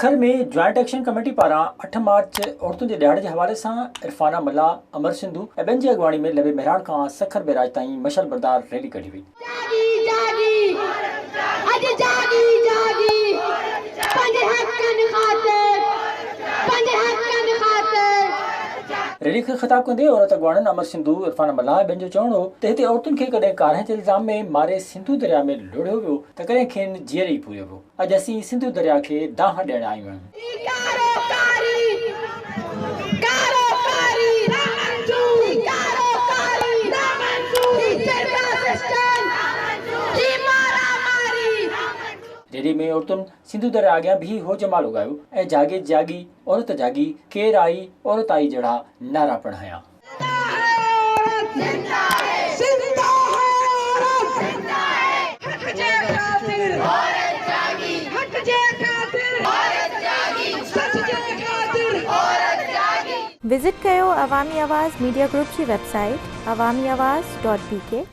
सखर में joint action committee पारां 8 मार्च औरतुनि जे ॾियारे जे हवाले सां इरफाना मल्ला, अमर सिंधु ऐं ॿियनि जी अॻुवाणी में लबे मेहराण खां सखर बैराज ताईं मशल बरदार रैली कढी वई। रैली खे ख़िताब कंदे औरत अॻुवाणनि अमर सिंधु, इरफाना मल्ला ऐं ॿियनि जो चवणो हो त हिते औरतुनि खे कॾहिं कारहं जे इल्ज़ाम में मारे सिंधु दरिया में लोढ़ियो वियो त कॾहिं खेनि जीअर ई पूरियो वियो। अॼु असीं सिंधु दरिया खे दाह ॾियण आयूं आहियूं। रैली में औरतुनि सिंधु दरिया अॻियां बीही हो जमाल उगायो ऐं जागे जागी औरत जागी, केर आई औरत आई जहिड़ा नारा पिण हंया। विजिट कयो अवामी आवाज़ मीडिया ग्रुप की वेबसाइट awamiawaz.pk।